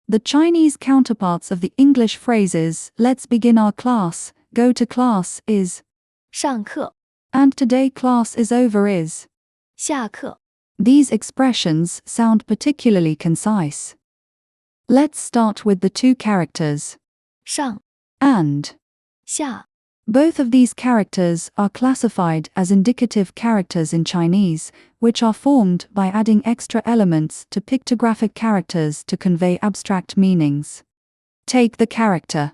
The Chinese counterparts of the English phrases "let's begin our class," "go to class" is 上课 and "today class is over" is 下课 These expressions sound particularly concise. Let's start with the two characters 上 and. 下 Both of these characters are classified as indicative characters in Chinese, which are formed by adding extra elements to pictographic characters to convey abstract meanings. Take the character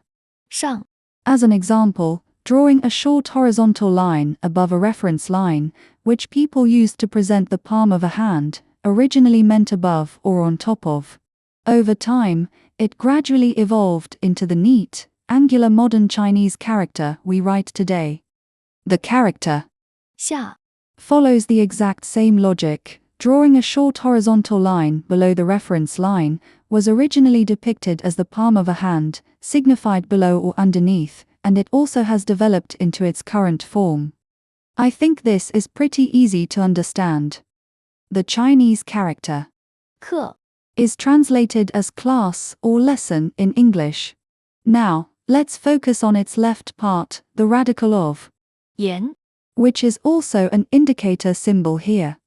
上 as an example, drawing a short horizontal line above a reference line, which people used to present the palm of a hand, originally meant above or on top of. Over time, it gradually evolved into the neat, angular modern Chinese character we write today. The character 下 follows the exact same logic. Drawing a short horizontal line below the reference line was originally depicted as the palm of a hand, signified below or underneath, and it also has developed into its current form. I think this is pretty easy to understand. The Chinese character 课 is translated as class or lesson in English. Now, let's focus on its left part, the radical of, 言 which is also an indicator symbol here.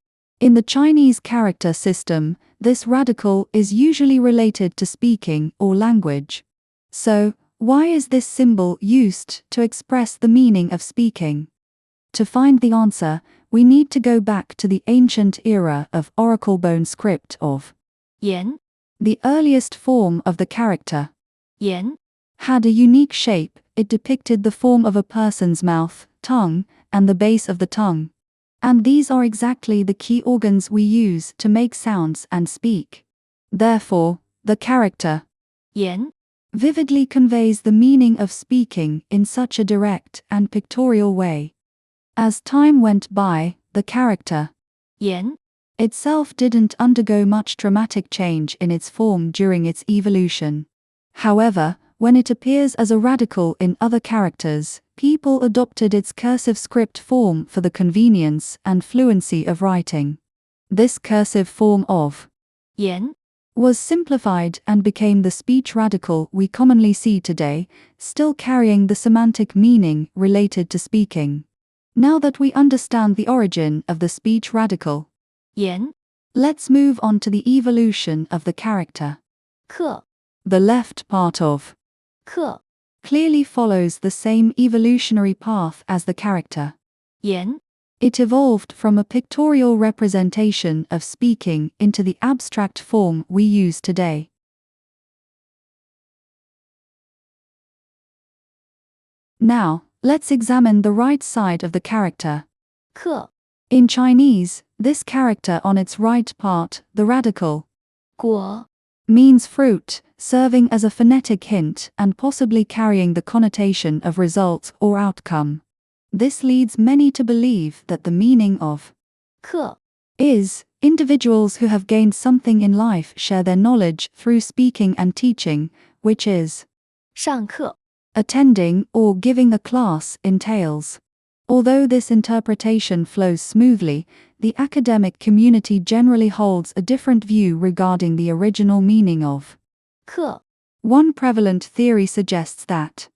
In the Chinese character system, this radical is usually related to speaking or language. So, why is this symbol used to express the meaning of speaking? To find the answer, we need to go back to the ancient era of oracle bone script of. 言 The earliest form of the character 言 had a unique shape. It depicted the form of a person's mouth, tongue, and the base of the tongue. And these are exactly the key organs we use to make sounds and speak. Therefore, the character 言 vividly conveys the meaning of speaking in such a direct and pictorial way. As time went by, the character 言 itself didn't undergo much dramatic change in its form during its evolution. However, when it appears as a radical in other characters, people adopted its cursive script form for the convenience and fluency of writing. This cursive form of 言 was simplified and became the speech radical we commonly see today, still carrying the semantic meaning related to speaking. Now that we understand the origin of the speech radical, 言 let's move on to the evolution of the character. 课 The left part of 课 clearly follows the same evolutionary path as the character. 言 It evolved from a pictorial representation of speaking into the abstract form we use today. Now, let's examine the right side of the character. 课 In Chinese, this character on its right part, the radical, 果 means fruit, serving as a phonetic hint and possibly carrying the connotation of result or outcome. This leads many to believe that the meaning of 课 is individuals who have gained something in life share their knowledge through speaking and teaching, which is 上课 attending or giving a class entails. Although this interpretation flows smoothly, the academic community generally holds a different view regarding the original meaning of 课 One prevalent theory suggests that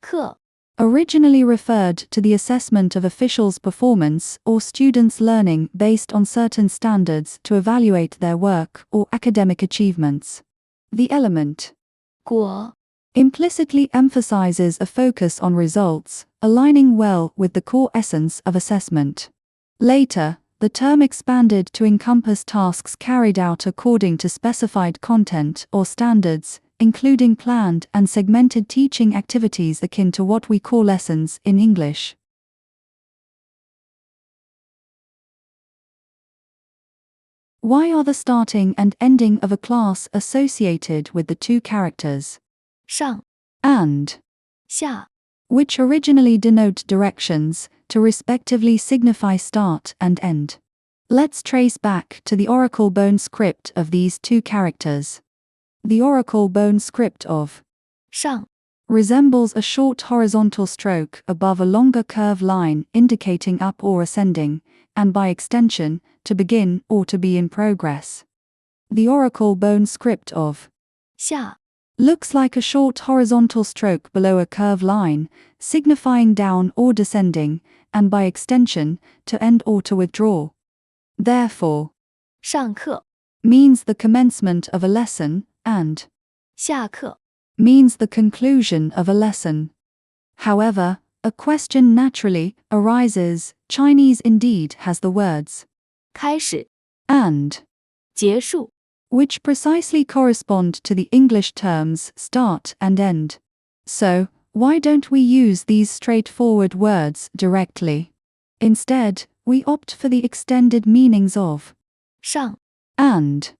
课 originally referred to the assessment of officials' performance or students' learning based on certain standards to evaluate their work or academic achievements. The element 果 implicitly emphasizes a focus on results, aligning well with the core essence of assessment. Later, the term expanded to encompass tasks carried out according to specified content or standards, including planned and segmented teaching activities akin to what we call lessons in English. Why are the starting and ending of a class associated with the two characters 上 and, 下 which originally denote directions, to respectively signify start and end? Let's trace back to the oracle bone script of these two characters. The oracle bone script of 上 resembles a short horizontal stroke above a longer curve line indicating up or ascending, and by extension, to begin or to be in progress. The oracle bone script of 下 looks like a short horizontal stroke below a curve line, signifying down or descending, and by extension, to end or to withdraw. Therefore, 上课 means the commencement of a lesson, and 下课 means the conclusion of a lesson. However, a question naturally arises. Chinese indeed has the words 开始 and, 结束 which precisely correspond to the English terms start and end. So, why don't we use these straightforward words directly? Instead, we opt for the extended meanings of 上 and,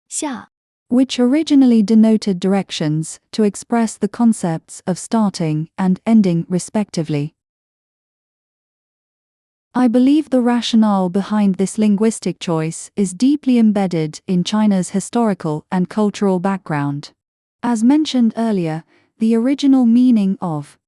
下 which originally denoted directions to express the concepts of starting and ending respectively. I believe the rationale behind this linguistic choice is deeply embedded in China's historical and cultural background. As mentioned earlier, the original meaning of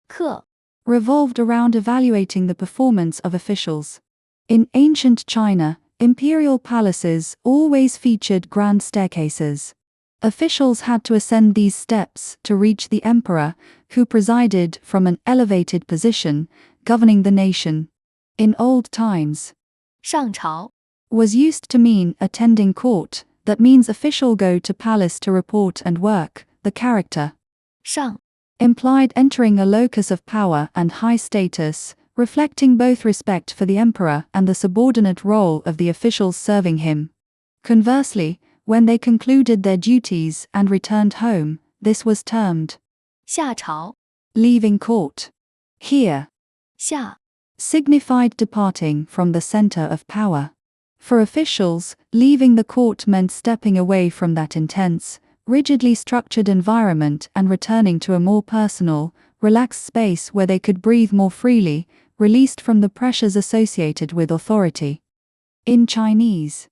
课 revolved around evaluating the performance of officials. In ancient China, imperial palaces always featured grand staircases. Officials had to ascend these steps to reach the emperor, who presided from an elevated position, governing the nation. In old times, 上朝 was used to mean attending court, that means official go to palace to report and work. The character 上 implied entering a locus of power and high status, reflecting both respect for the emperor and the subordinate role of the officials serving him. Conversely, when they concluded their duties and returned home, this was termed 下朝 leaving court. Here, 下 signified departing from the center of power. For officials, leaving the court meant stepping away from that intense, rigidly structured environment and returning to a more personal, relaxed space where they could breathe more freely, released from the pressures associated with authority. In Chinese,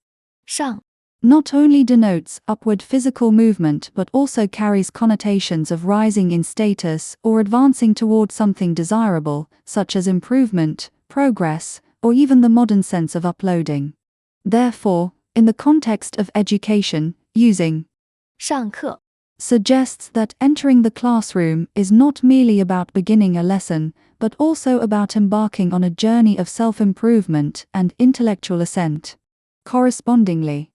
上 not only denotes upward physical movement but also carries connotations of rising in status or advancing toward something desirable, such as improvement, progress, or even the modern sense of uploading. Therefore, in the context of education, using 上课 suggests that entering the classroom is not merely about beginning a lesson, but also about embarking on a journey of self-improvement and intellectual ascent. Correspondingly,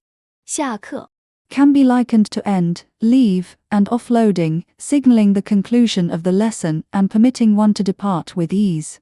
下课 can be likened to end, leave, and offloading, signaling the conclusion of the lesson and permitting one to depart with ease.